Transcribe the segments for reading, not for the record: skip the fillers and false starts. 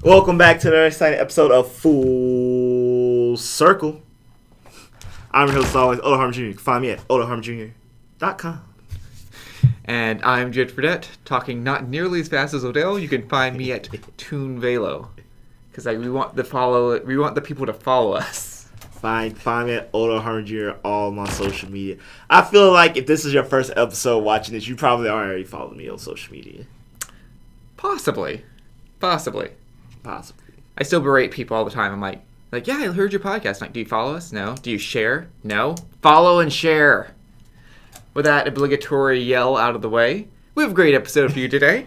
Welcome back to another exciting episode of Full Circle. I'm your host, as always, Harmon Jr. You can find me at harmonjr.com. And I'm Jed Fradette, talking not nearly as fast as Odell. You can find me at Toon Velo, because we want the people to follow us. Find me at Harmon Jr. all my social media. I feel like if this is your first episode watching this, you probably already follow me on social media. Possibly. I still berate people all the time. I'm like, yeah, I heard your podcast. I'm like, do you follow us? No. Do you share? No. Follow and share. With that obligatory yell out of the way, we have a great episode for you today.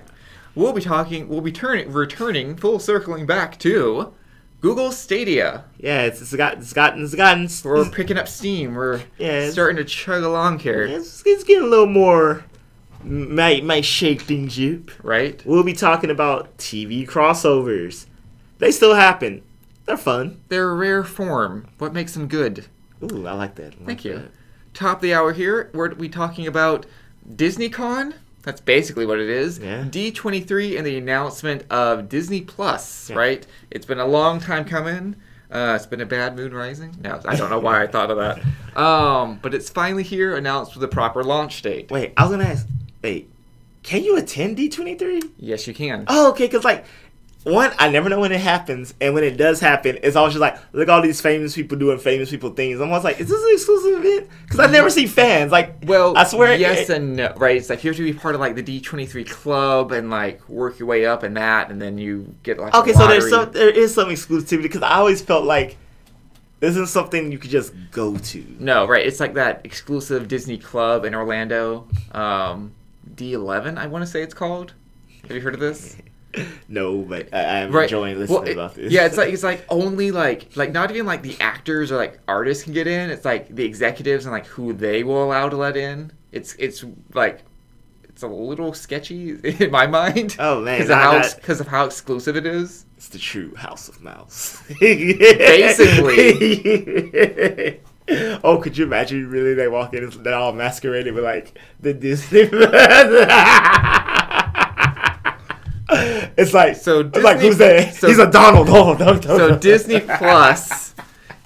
We'll be returning, full circling back to Google Stadia. Yeah, it's gotten. We're picking up steam. We're starting to chug along here. It's getting a little more. Might shake things up. Right. We'll be talking about TV crossovers. They still happen. They're fun. They're a rare form. What makes them good? Ooh, I like that. Thank you. Top of the hour here, we're talking about DisneyCon. That's basically what it is. Yeah. D23 and the announcement of Disney Plus, right? It's been a long time coming. It's been a bad moon rising. No, I don't know why I thought of that. But it's finally here, announced with a proper launch date. Wait, I was going to ask, can you attend D23? Yes, you can. Oh, okay, because, one, I never know when it happens, and when it does happen, it's always just like, look, all these famous people doing famous people things. I'm always like, is this an exclusive event? Because I never see fans. Well, I swear. Yes and no, right? It's like, you have to be part of, the D23 club and, work your way up in that, and then you get, okay, so there is some exclusivity, because I always felt like this isn't something you could just go to. No, right. It's like that exclusive Disney club in Orlando, D11, I want to say it's called. Have you heard of this? No, but I'm enjoying listening about this. Yeah, it's like only not even the actors or artists can get in. It's the executives and who they will allow to let in. It's a little sketchy in my mind. Oh man, because of how exclusive it is. It's the true House of Mouse. Basically. Oh, could you imagine? Really, they walk in and they're all masqueraded with the Disney. It's like, so Disney, it's like, who's that? He's a Donald. So Disney Plus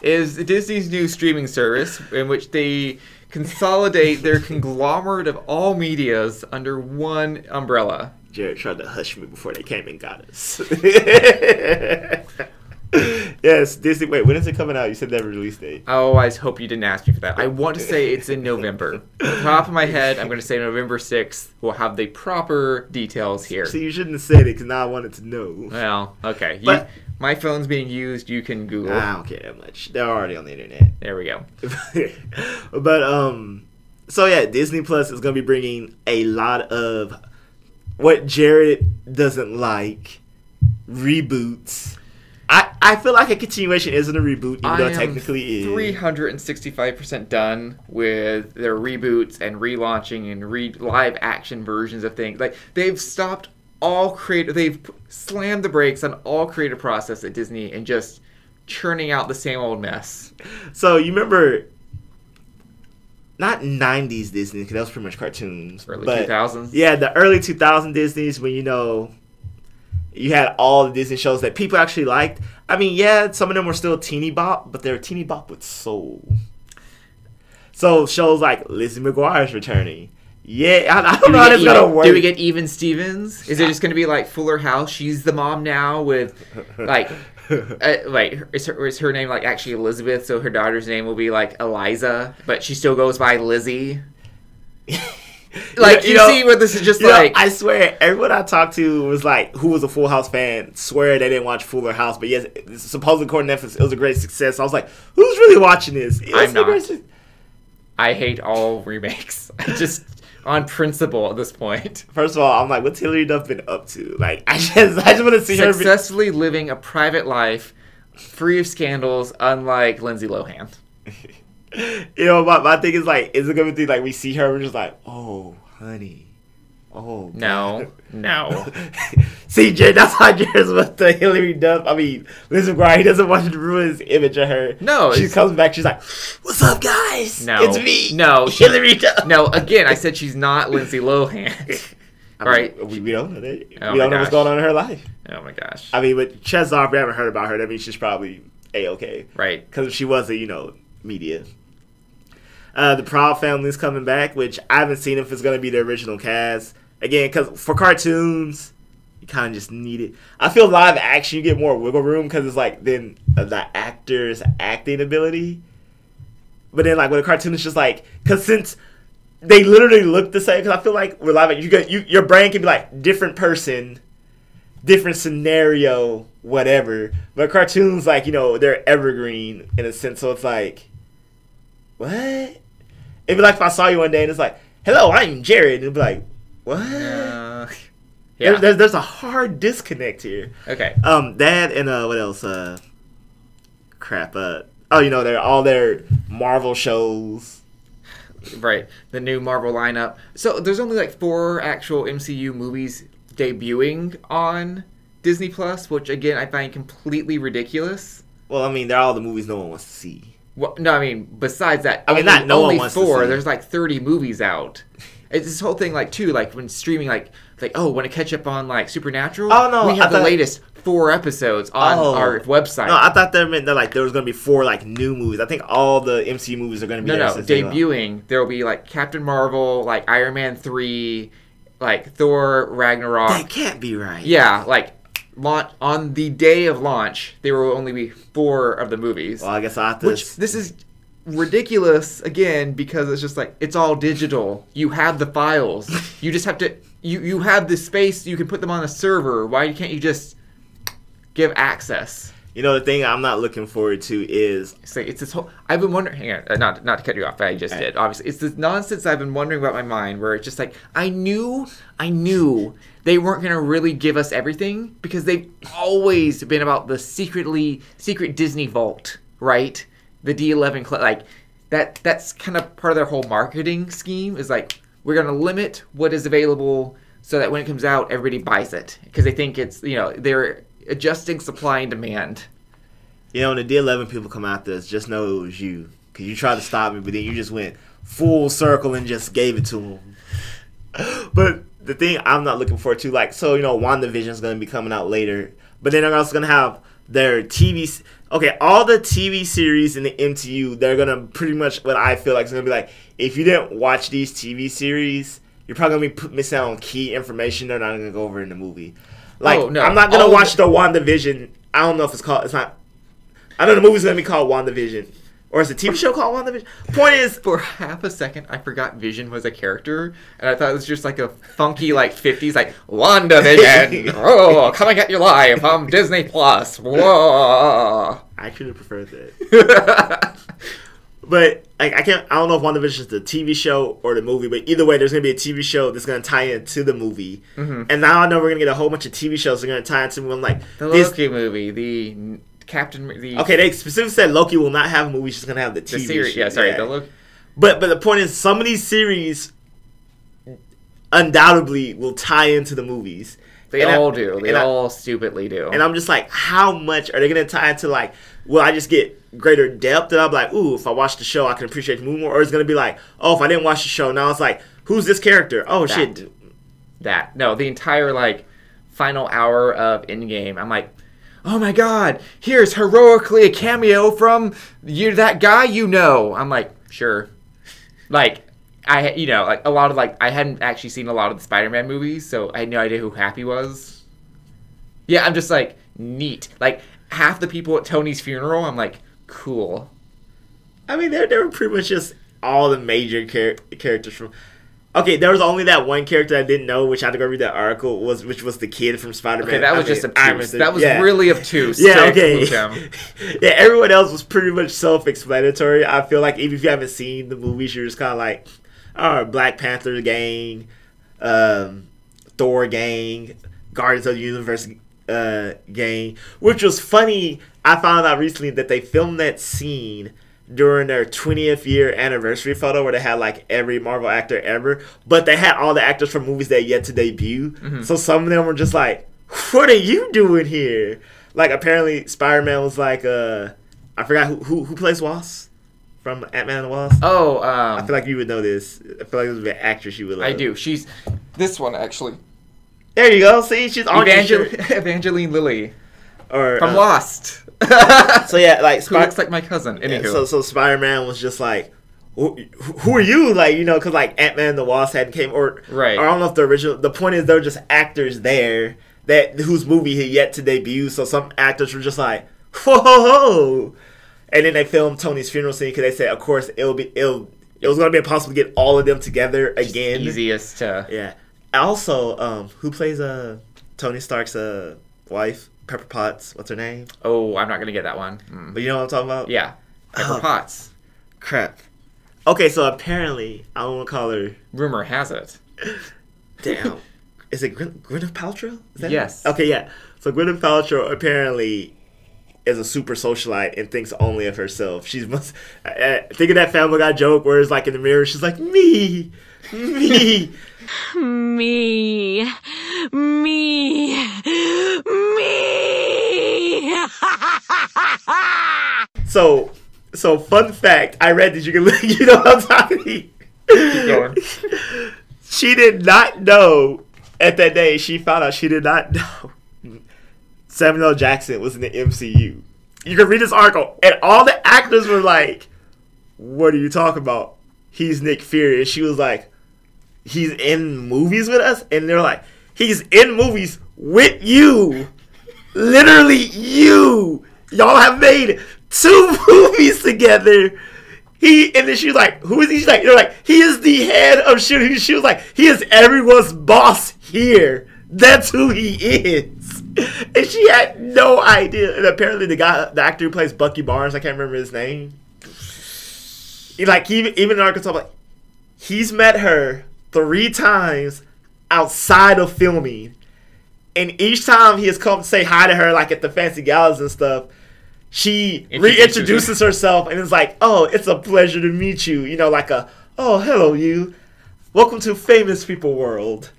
is Disney's new streaming service in which they consolidate their conglomerate of all medias under one umbrella. Jared tried to hush me before they came and got us. Yes, Disney. Wait, when is it coming out? You said that release date. Oh, I hope you didn't ask me for that. I want to say it's in November. Top of my head, I'm going to say November 6th. We'll have the proper details here. See, you shouldn't have said it because now I wanted to know. Well, okay. My phone's being used. You can Google. I don't care that much. They're already on the internet. There we go. But so yeah, Disney Plus is going to be bringing a lot of what Jared doesn't like, reboots. I feel like a continuation isn't a reboot, even though it technically is. 365% done with their reboots and relaunching and live action versions of things. They've stopped all creative. They've slammed the brakes on all creative process at Disney and just churning out the same old mess. So you remember, not 90s Disney, because that was pretty much cartoons. Early 2000s. Yeah, the early 2000 Disneys when you had all the Disney shows that people actually liked. I mean, yeah, some of them were still teeny bop, but they're teeny bop with soul. So shows like Lizzie McGuire's returning. Yeah, I don't know how that's going to work. Do we get Even Stevens? Is it just going to be like Fuller House? She's the mom now with is her name actually Elizabeth? So her daughter's name will be Eliza, but she still goes by Lizzie. See where this is just I swear, everyone I talked to was who was a Full House fan, swear they didn't watch Fuller House, but yes, supposedly according to Netflix, it was a great success. I was like, who's really watching this? I'm not. I hate all remakes. I just, on principle at this point. First of all, I'm like, what's Hilary Duff been up to? I just want to see her successfully living a private life, free of scandals, unlike Lindsay Lohan. My thing is is it gonna be we see her and we're just oh honey, oh no. See, Jay, that's how Jared's with the Hilary Duff. I mean, Lizzie McGuire, he doesn't want to ruin his image of her. No, she comes back, she's like, "What's up, guys? No, it's me, no, Hilary Duff." No, again, I said she's not Lindsay Lohan. Right? We don't know that. Oh We don't know what's going on in her life. Oh my gosh. I mean, but chances are, if we haven't heard about her, that means she's probably A-okay. Right. Because if she wasn't, media. The Proud Family's coming back, which I haven't seen if it's going to be the original cast. Again, because for cartoons, you kind of just need it. I feel live action, you get more wiggle room because it's like then the actor's acting ability. But then like with a cartoon, it's just like, because since they literally look the same, because I feel like with live action, your brain can be like different person, different scenario, whatever. But cartoons, like, they're evergreen in a sense. So it's like, what? It'd be like if I saw you one day and it's like, hello, I'm Jared. And it'd be like, what? Yeah. There's a hard disconnect here. Okay. That and what else? Crap. They're all their Marvel shows. Right. The new Marvel lineup. So there's only like 4 actual MCU movies debuting on Disney Plus, which again I find completely ridiculous. Well, I mean, they're all the movies no one wants to see. Well, no, I mean, besides that, I mean, not no only one wants 4. to see. There's like 30 movies out. It's this whole thing, like, too, like when streaming, like want to catch up on like Supernatural? Oh no, we have the latest 4 episodes on our website. No, I thought that meant that like there was gonna be 4 like new movies. I think all the MCU movies are gonna be debuting. There will be like Captain Marvel, like Iron Man 3, like Thor Ragnarok. That can't be right. Yeah, like launch on the day of launch, there will only be 4 of the movies. Well, I guess I have to. Which this is ridiculous again because it's just like it's all digital. You have the files. You just have to. You have the space. You can put them on a server. Why can't you just give access? The thing I'm not looking forward to is it's this whole. I've been wondering. Hang on, not to cut you off. I just did. Obviously, it's this nonsense I've been wondering about my mind. Where it's just like I knew they weren't gonna really give us everything because they've always been about the secret Disney vault, right? The D11 like that's kind of part of their whole marketing scheme is like we're gonna limit what is available so that when it comes out everybody buys it because they think it's they're adjusting supply and demand. When the D11 people come out this, just know it was you because you tried to stop me, but then you just went full circle and just gave it to them. But the thing I'm not looking forward to, like, so WandaVision is gonna be coming out later, but then they're also gonna have their TV. Okay, all the TV series in the MCU, they're going to pretty much, what I feel like is going to be like, if you didn't watch these TV series, you're probably going to be missing out on key information they're not going to go over in the movie. Like, I'm not going to watch the WandaVision. I don't know if it's not. I know the movie's going to be called WandaVision. Or is the TV show called WandaVision? Point is, for half a second, I forgot Vision was a character, and I thought it was just like a funky, like 50s, like WandaVision. Oh, coming at you live on Disney Plus. Whoa! I actually prefer that. But like, I don't know if WandaVision is the TV show or the movie, but either way, there's gonna be a TV show that's gonna tie into the movie. Mm-hmm. And now I know we're gonna get a whole bunch of TV shows that are gonna tie into the movie. I'm like, the Loki movie, Okay, they specifically said Loki will not have a movie; she's gonna have the TV series. show. Yeah, sorry, yeah. Loki. But the point is, some of these series undoubtedly will tie into the movies. They all do. They all stupidly do. And I'm just like, how much are they gonna tie into? Like, will I just get greater depth? And I'm like, ooh, if I watch the show, I can appreciate the movie more. Or it's gonna be like, oh, if I didn't watch the show, now it's like, who's this character? Oh shit. No, the entire like final hour of Endgame, I'm like, oh my god, here's heroically a cameo from that guy I'm like, sure. Like, like a lot of like, I hadn't actually seen a lot of the Spider-Man movies, so I had no idea who Happy was. Yeah, I'm just like, neat. Like, half the people at Tony's funeral, I'm like, cool. I mean, they were pretty much just all the major characters from... Okay, there was only that one character I didn't know, which I had to go read that article, which was the kid from Spider-Man. Okay, that was just obtuse. That was really obtuse. Yeah, okay. Yeah, everyone else was pretty much self-explanatory. I feel like even if you haven't seen the movies, you're just kind of like, oh, Black Panther gang, Thor gang, Guardians of the Universe gang, which was funny. I found out recently that they filmed that scene during their 20th year anniversary photo where they had like every Marvel actor ever, but they had all the actors from movies that yet to debut. Mm-hmm. So some of them were just like, what are you doing here? Like, apparently Spider-Man was like, I forgot who plays Wasp from Ant-Man and the Wasp. Oh, I feel like you would know this. I feel like this would be an actress you would love. I do. She's this one, actually. There you go. See, she's on your shirt. Evangeline Lilly. Or from Lost. So yeah, like who looks like my cousin. Anywho. Yeah, so Spider-Man was just like, who are you? Like, you know, because like Ant-Man and the Wasp hadn't came, or I don't know if the point is they're just actors there whose movie had yet to debut. So some actors were just like, whoa, and then they filmed Tony's funeral scene because they said, of course, it was going to be impossible to get all of them together again. Easiest to. Yeah. Also, who plays Tony Stark's wife? Pepper Potts. What's her name? Oh, I'm not going to get that one. But you know what I'm talking about? Yeah. Pepper Potts. Crap. Okay, so apparently, I don't want to call her... Rumor has it. Damn. Is it Gwyneth Paltrow? Is that yes. Okay, yeah. So Gwyneth Paltrow apparently is a super socialite and thinks only of herself. She's must think of that Family Guy joke where it's like in the mirror, she's like, me. Me. So fun fact, I read that you know what I'm talking about. Keep going. She did not know at that day. She found out she did not know Samuel L. Jackson was in the MCU. You can read this article, and all the actors were like, "What are you talking about? He's Nick Fury." And she was like, "He's in movies with us?" And they're like, "He's in movies with you. Literally you. Y'all have made 2 movies together." And then she was like, "Who is he?" She's like, they're like, "He is the head of shooting." She was like, "He is everyone's boss here. That's who he is." And she had no idea. And apparently the actor who plays Bucky Barnes, I can't remember his name. Even in Arkansas, like, he's met her 3 times outside of filming. And each time he has come to say hi to her, like at the fancy galas and stuff, she reintroduces herself and is like, "Oh, it's a pleasure to meet you." You know, like "Oh, hello you. Welcome to famous people world.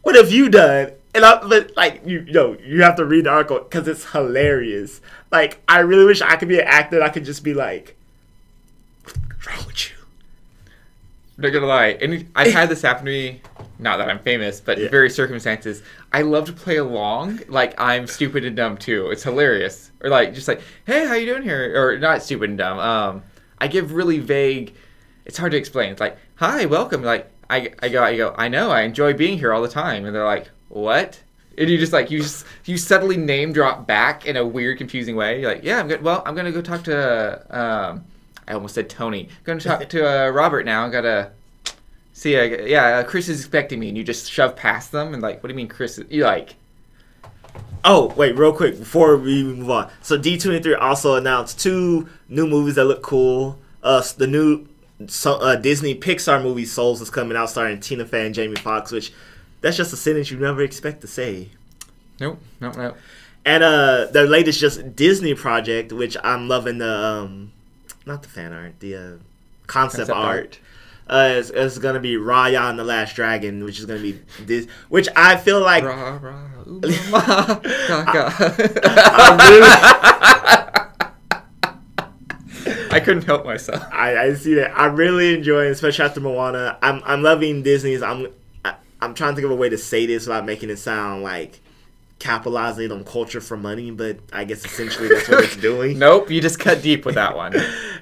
What have you done?" And but like, you have to read the article because it's hilarious. Like, I really wish I could be an actor and I could just be like, "What's wrong with you?" I'm not gonna lie. I've had this happen to me. Not that I'm famous, but in various circumstances. I love to play along. Like, I'm stupid and dumb too. It's hilarious. Or just like, "Hey, how you doing here?" Or not stupid and dumb. I give really vague. It's hard to explain. It's like, "Hi, welcome." Like, I go. "I know. I enjoy being here all the time." And they're like, "What?" And you just you subtly name drop back in a weird, confusing way. You're like, "Yeah, I'm good. Well, I'm gonna go talk to." I almost said Tony. Going to talk to Robert now. Gotta see. Chris is expecting me, and you just shove past them and like, "What do you mean, Chris?" You like. Oh, wait, real quick before we move on. So D23 also announced 2 new movies that look cool. The new Disney Pixar movie Souls is coming out, starring Tina Fey and Jamie Foxx, which that's just a sentence you never expect to say. Nope. And their latest just Disney project, which I'm loving the not the fan art, the concept art. It's gonna be Raya and the Last Dragon, which is gonna be this, which I feel like. I couldn't help myself. I see that. I'm really enjoying, especially after Moana. I'm loving Disney's. I'm trying to think of a way to say this without making it sound like capitalizing on culture for money, but I guess essentially that's what it's doing. Nope, you just cut deep with that one.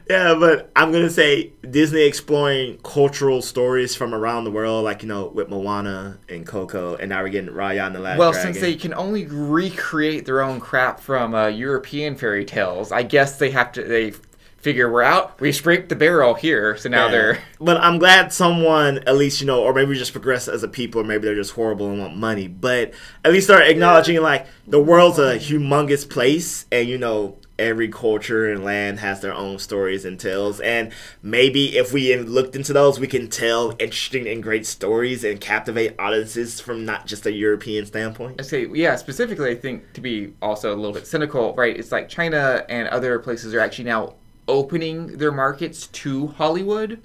Yeah, but I'm going to say Disney exploring cultural stories from around the world, like, with Moana and Coco, and now we're getting Raya and the Last Dragon. Well, since they can only recreate their own crap from European fairy tales, I guess they figure we're out. We scraped the barrel here, so now they're... But I'm glad someone, at least, or maybe we just progress as a people, or maybe they're just horrible and want money, but at least start acknowledging, like, the world's a humongous place, and, every culture and land has their own stories and tales, and maybe if we looked into those, we can tell interesting and great stories and captivate audiences from not just a European standpoint. I say, yeah, specifically, I think, to be also a little bit cynical, right, it's like China and other places are actually now opening their markets to Hollywood,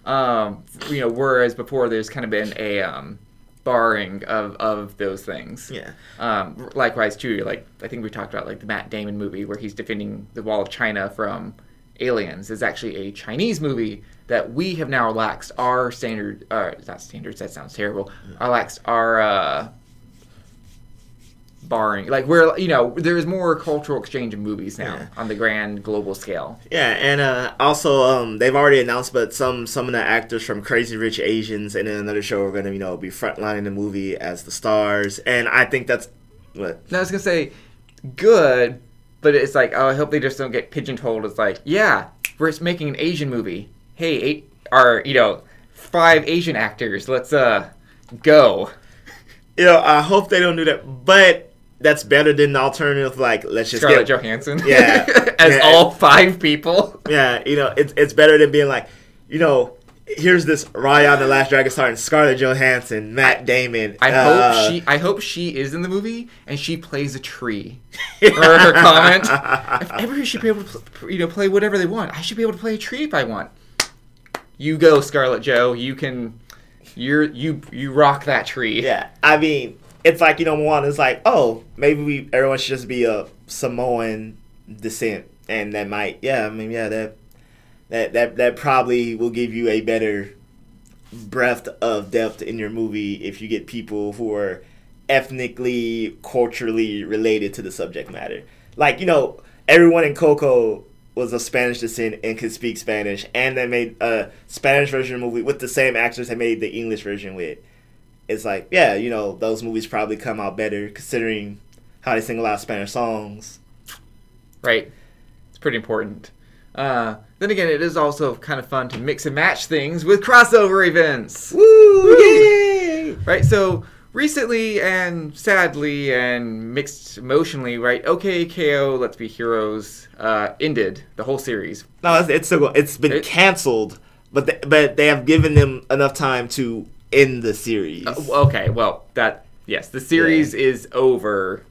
whereas before there's kind of been a barring of those things. Yeah. Likewise, too, like, I think we talked about, like, the Matt Damon movie where he's defending the Wall of China from aliens is actually a Chinese movie that we have now relaxed our not standards, that sounds terrible, relaxed our barring like where there is more cultural exchange in movies now Yeah. on the grand global scale. Yeah, and also they've already announced, but some of the actors from Crazy Rich Asians and then another show are going to be frontlining the movie as the stars, and I think that's what. No, I was gonna say good, but it's like, oh, I hope they just don't get pigeonholed. It's like, yeah, we're making an Asian movie. Hey, our 5 Asian actors. Let's go. I hope they don't do that, but that's better than the alternative. Like, let's just Scarlett Johansson. Yeah, as all 5 people. Yeah, it's better than being like, here's this Raya and the Last Dragon starring Scarlett Johansson, Matt Damon. I hope she is in the movie and she plays a tree. Or her comment. If everybody should be able to play whatever they want. I should be able to play a tree if I want. You go, Scarlett Jo. You can. You rock that tree. Yeah, I mean, it's like Moana is like, oh, maybe everyone should just be a Samoan descent, and that might, that probably will give you a better breadth of depth in your movie if you get people who are ethnically, culturally related to the subject matter. Like, everyone in Coco was of Spanish descent and could speak Spanish, and they made a Spanish version of the movie with the same actors they made the English version with. It's like, yeah, those movies probably come out better considering how they sing a lot of Spanish songs. Right. It's pretty important. Then again, it is also kind of fun to mix and match things with crossover events. Woo! Yay! Right, so recently and sadly and mixed emotionally, right? OK KO, Let's Be Heroes ended the whole series. No, it's still going. It's been canceled, but they have given them enough time to end the series. Okay, well, the series is over.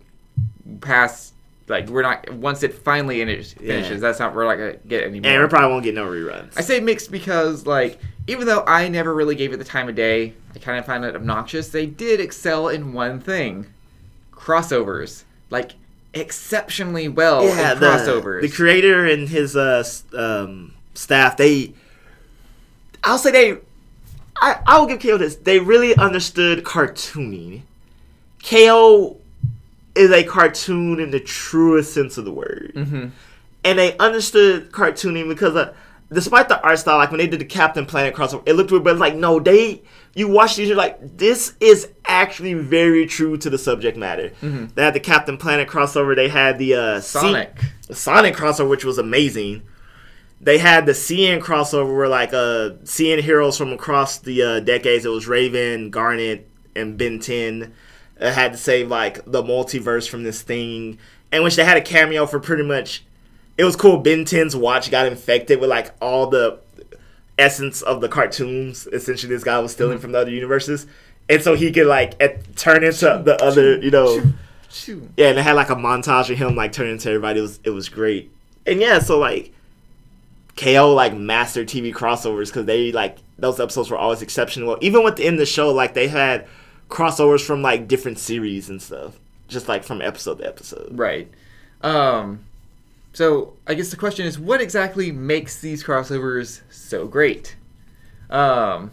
Past, like, we're not, once it finally finishes, we're not gonna get any more. And we probably won't get no reruns. I say mixed because, like, even though I never really gave it the time of day, I kind of find it obnoxious, they did excel in one thing. Crossovers. Like, exceptionally well in crossovers. The creator and his staff, I'll give KO this. They really understood cartooning. KO is a cartoon in the truest sense of the word. Mm-hmm. And they understood cartooning because despite the art style, like when they did the Captain Planet crossover, it looked weird, but it's like, no, you watch these, you're like, this is actually very true to the subject matter. Mm-hmm. They had the Captain Planet crossover, they had the Sonic crossover, which was amazing. They had the CN crossover where, like, CN heroes from across the decades. It was Raven, Garnet, and Ben 10 had to save, like, the multiverse from this thing. And which they had a cameo for pretty much... It was cool. Ben 10's watch got infected with, like, all the essence of the cartoons. Essentially, this guy was stealing from the other universes. And so he could, like, turn into the other, Yeah, and they had, like, a montage of him, like, turning into everybody. It was great. And, yeah, so, like... KO like mastered TV crossovers because they like those episodes were always exceptional. Even within the show, like they had crossovers from like different series and stuff, just like from episode to episode. Right. So I guess the question is, what exactly makes these crossovers so great? Do you have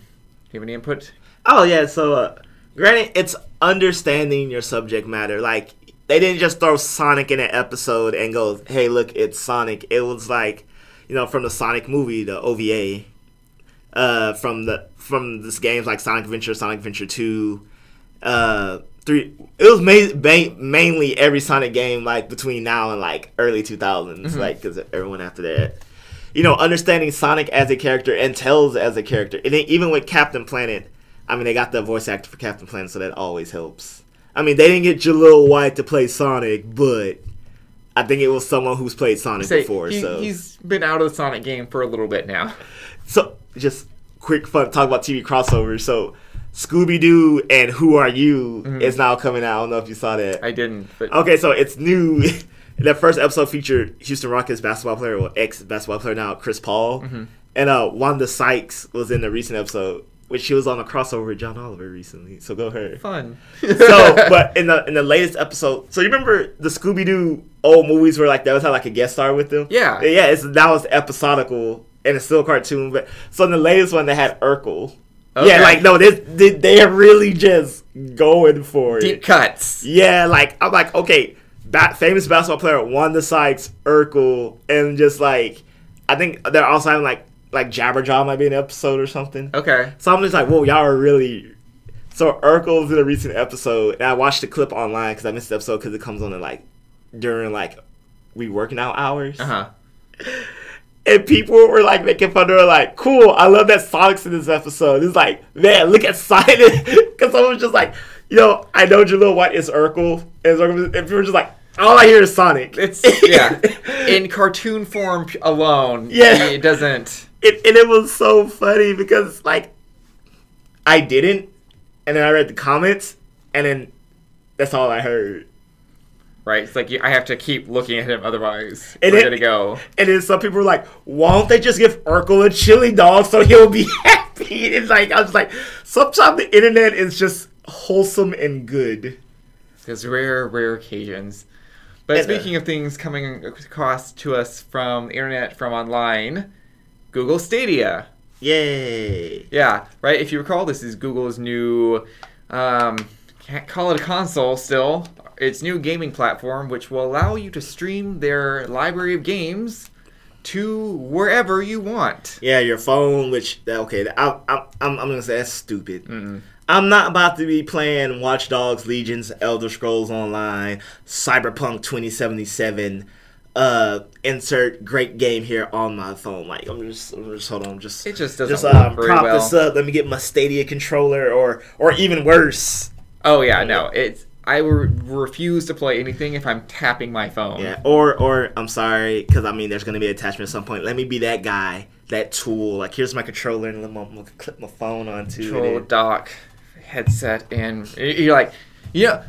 any input? Oh yeah. So granted, it's understanding your subject matter. Like they didn't just throw Sonic in an episode and go, "Hey, look, it's Sonic." It was like, from the Sonic movie, the OVA, from this games like Sonic Adventure, Sonic Adventure 2, 3. It was mainly every Sonic game like between now and like early 2000s, like because everyone after that, understanding Sonic as a character and Tails as a character, and then even with Captain Planet, I mean they got the voice actor for Captain Planet, so that always helps. I mean they didn't get Jalil White to play Sonic, but I think it was someone who's played Sonic before. He's been out of the Sonic game for a little bit now. So, just quick fun talk about TV crossovers. So, Scooby-Doo and Who Are You is now coming out. I don't know if you saw that. I didn't. But... Okay, so it's new. That first episode featured Houston Rockets basketball player, or ex-basketball player now, Chris Paul. Mm-hmm. And Wanda Sykes was in the recent episode, which she was on a crossover with John Oliver recently. So, go her. Fun. But in the latest episode, so you remember the Scooby-Doo old movies where like they always had like a guest star with them? Yeah. Yeah, that was episodical and it's still a cartoon. But so in the latest one they had Urkel. Okay. Yeah, like, no, they're really just going for it. Deep cuts. Yeah, like, I'm like, okay, famous basketball player Wanda Sykes, Urkel, and just, like, I think they're also having, like Jabberjaw might be an episode or something. Okay. So I'm just like, whoa, y'all are really... So Urkel's in a recent episode, and I watched the clip online because I missed the episode because it comes on during, we working out hours. Uh-huh. And people were, making fun of her, cool, I love that Sonic's in this episode. It's like, man, look at Sonic. Because someone was just like, I know Jaleel White is Urkel. And people were just like, all I hear is Sonic. Yeah. In cartoon form alone, yeah. It doesn't... And it was so funny because, I didn't. And then I read the comments. And then that's all I heard. Right? It's like I have to keep looking at him, otherwise and we're going to go. And then some people were like, why don't they just give Urkel a chili dog so he'll be happy? And I was like, sometimes the internet is just wholesome and good. There's rare occasions. But speaking of things coming across to us from the internet, from online, Google Stadia. Yay. Yeah, right? If you recall, this is Google's new, can't call it a console still, its new gaming platform, which will allow you to stream their library of games to wherever you want. Yeah, your phone, which, okay, I'm going to say that's stupid. Mm-mm. I'm not about to be playing Watch Dogs, Legions, Elder Scrolls Online, Cyberpunk 2077, insert great game here on my phone. I'm just hold on, it just doesn't work very prop well. this up. Let me get my Stadia controller, or even worse. Oh yeah, no, I refuse to play anything if I'm tapping my phone. Yeah, or I'm sorry, because there's gonna be an attachment at some point. Let me be that guy, that tool. Here's my controller, and I'm gonna clip my phone onto Control it. dock, headset, and you're like, yeah.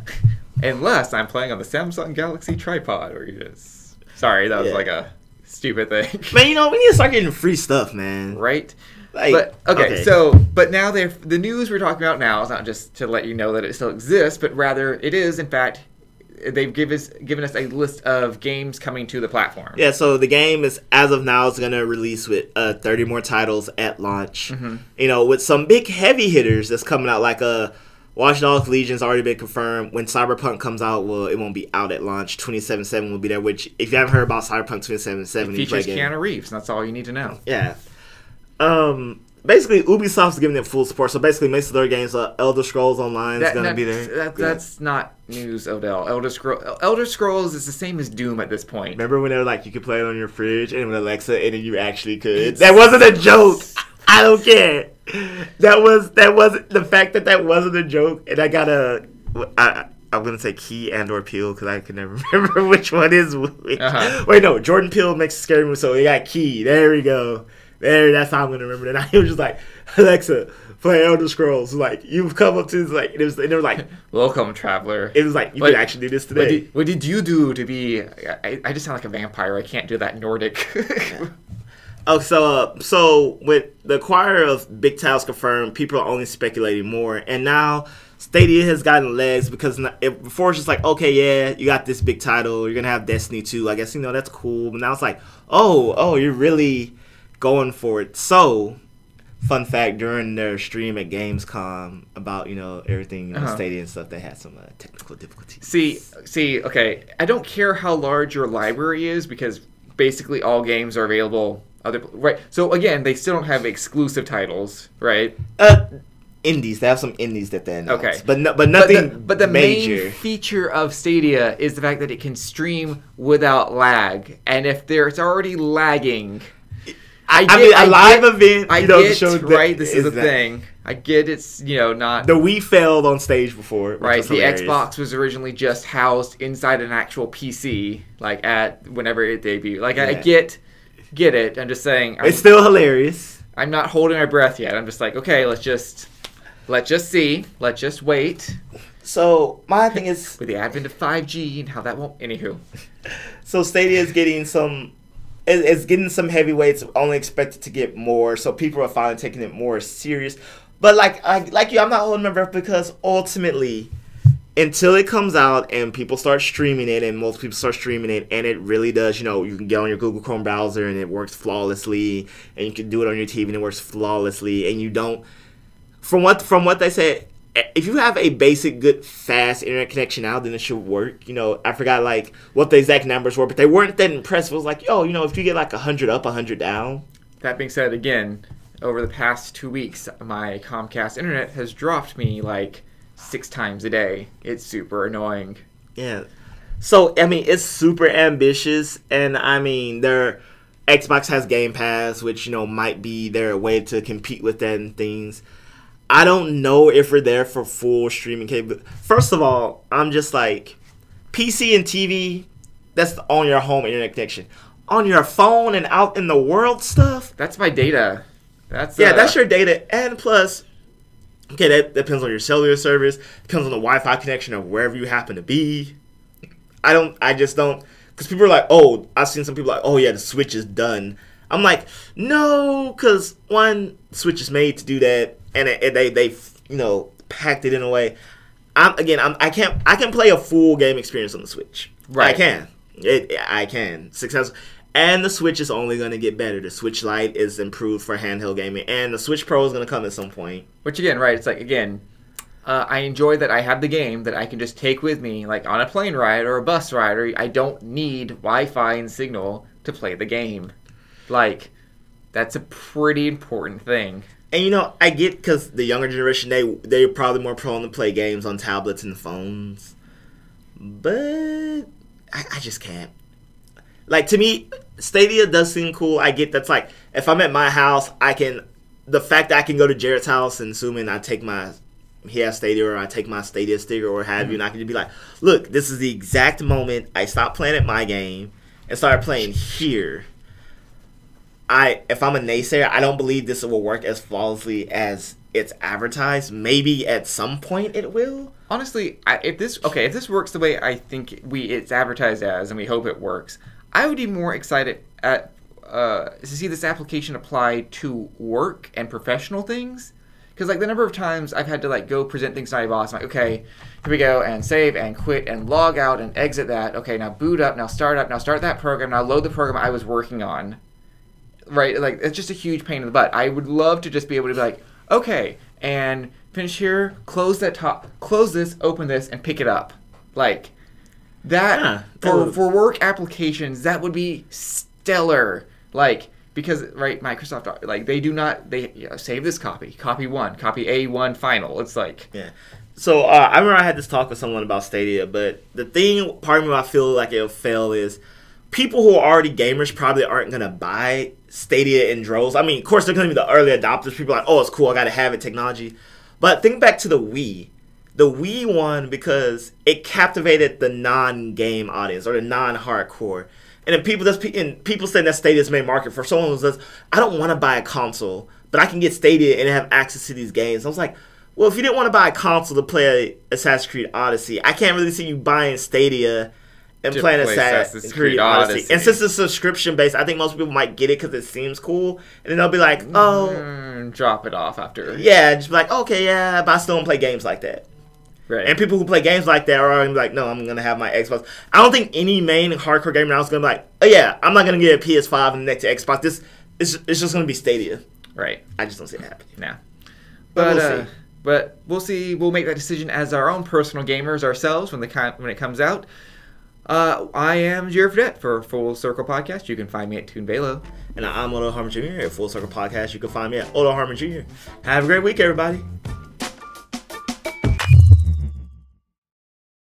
Unless I'm playing on the Samsung Galaxy tripod, or you just. Sorry, that was a stupid thing. Man, we need to start getting free stuff, man. Right? But now the news we're talking about now is not just to let you know that it still exists, but rather it is, in fact, they've given us a list of games coming to the platform. Yeah, so the game is, as of now, is going to release with 30 more titles at launch. Mm-hmm. With some big heavy hitters that's coming out, like Watch Dogs Legion's already been confirmed. When Cyberpunk comes out, well, it won't be out at launch. 2077 will be there, which, if you haven't heard about Cyberpunk 2077, it features Keanu Reeves, and that's all you need to know. Yeah. Basically, Ubisoft's giving them full support. So basically, most of their games, Elder Scrolls Online is going to be there. That's not news, Odell. Elder Scrolls is the same as Doom at this point. Remember when they were like, you could play it on your fridge, and with Alexa, and then you actually could? That wasn't a joke. I don't care. That wasn't the fact that wasn't a joke, and I'm gonna say Key and or Peele because I can never remember which one is which. Uh-huh. Wait, no, Jordan Peele makes a scary movie, so we got Key. There we go. That's how I'm gonna remember it. And I was just like, Alexa, play Elder Scrolls. Like, you've come up to this, and they were like, welcome, traveler. It was like, you can actually do this today. What did you do to be? I just sound like a vampire. I can't do that Nordic. Oh, so with the acquire of big titles confirmed, people are only speculating more, and now Stadia has gotten legs because before it's just like, okay, yeah, you got this big title, you're gonna have Destiny 2. I guess that's cool, but now it's like, oh, you're really going for it. So, fun fact: during their stream at Gamescom about everything Stadia and stuff, they had some technical difficulties. See, okay, I don't care how large your library is because basically all games are available. Right. So again, they still don't have exclusive titles, right? Indies. They have some indies that they announced. Okay. But nothing. But the major. main feature of Stadia is the fact that it can stream without lag, and if it's already lagging, a live event. Right. This is a thing. I get it's not. The Wii failed on stage before. Right. The Xbox was originally just housed inside an actual PC, at whenever it debuted. I get it. I'm just saying. It's still hilarious. I'm not holding my breath yet. I'm just like, okay, let's just see. Let's just wait. So my thing is with the advent of 5G and how that won't. Anywho. So Stadia is getting some. It's getting some heavyweights. Only expected to get more. So people are finally taking it more serious. But like you, I'm not holding my breath because ultimately, until it comes out and people start streaming it, and most people start streaming it, and it really does, you can get on your Google Chrome browser and it works flawlessly, and you can do it on your TV and it works flawlessly, and you don't from what they said, if you have a basic, good, fast internet connection now, then it should work. You know, I forgot like what the exact numbers were, but they weren't that impressive. It was like, yo, you know, if you get like 100 up, 100 down. That being said, again, over the past 2 weeks, my Comcast internet has dropped me like 6 times a day. It's super annoying. Yeah. So, I mean, it's super ambitious, and I mean, Xbox has Game Pass, which, you know, might be their way to compete with that and things. I don't know if we're there for full streaming capability. First of all, I'm just like, PC and TV, that's on your home internet connection. On your phone and out in the world stuff. That's my data. That's your data. And plus, okay, that depends on your cellular service. Depends on the Wi-Fi connection of wherever you happen to be. I just don't, because people are like, oh, I've seen some people like, oh yeah, the Switch is done. I'm like, no, because one, Switch is made to do that, and they you know, packed it in a way. I can play a full game experience on the Switch. Right. I can. Successful. And the Switch is only going to get better. The Switch Lite is improved for handheld gaming, and the Switch Pro is going to come at some point. Which again, right? It's like, again, I enjoy that I have the game that I can just take with me, like on a plane ride or a bus ride, or I don't need Wi-Fi and signal to play the game. Like, that's a pretty important thing. And you know, I get, because the younger generation, they're probably more prone to play games on tablets and phones. But I just can't. Like, to me, Stadia does seem cool. I get that's like, if I'm at my house, the fact that I can go to Jared's house and assuming he has Stadia, or I take my Stadia sticker or have you, and I can just be like, look, this is the exact moment I stopped playing at my game and started playing here. If I'm a naysayer, I don't believe this will work as flawlessly as it's advertised. Maybe at some point it will. Honestly, if this works the way I think it's advertised as, and we hope it works, I would be more excited to see this application applied to work and professional things. Because like the number of times I've had to like go present things to my boss, I'm like, okay, here we go, and save and quit and log out and exit that. Okay, now boot up, now start that program, now load the program I was working on. Right, like it's just a huge pain in the butt. I would love to just be able to be like, okay, and finish here, close this, open this, and pick it up. Like that for work applications, that would be stellar. Like, because right, Microsoft, like they save this copy 1, copy A1 final. It's like, yeah. So I remember I had this talk with someone about Stadia, but the thing, part of me I feel like it'll fail is people who are already gamers probably aren't gonna buy Stadia in droves. I mean, of course, they're going to be the early adopters. People are like, oh, it's cool, I got to have it technology. But think back to the Wii. The Wii won because it captivated the non-game audience or the non-hardcore. And then people saying that Stadia's main market for someone who says, I don't want to buy a console, but I can get Stadia and have access to these games. I was like, well, if you didn't want to buy a console to play Assassin's Creed Odyssey, I can't really see you buying Stadia and playing Assassin's Creed Odyssey. And since it's subscription-based, I think most people might get it because it seems cool. And then they'll be like, oh. Drop it off after. Yeah, just be like, okay, yeah, but I still don't play games like that. Right. And people who play games like that are going to be like, no, I'm going to have my Xbox. I don't think any main hardcore gamer now is going to be like, oh yeah, I'm not going to get a PS5 and the next Xbox. It's just going to be Stadia. Right. I just don't see it happening. Nah. But we'll see. But we'll see. We'll make that decision as our own personal gamers ourselves when it comes out. I am Fradette for Full Circle Podcast. You can find me at ToonVelo. And I'm Harmon Jr. at Full Circle Podcast. You can find me at Harmon Jr. Have a great week, everybody.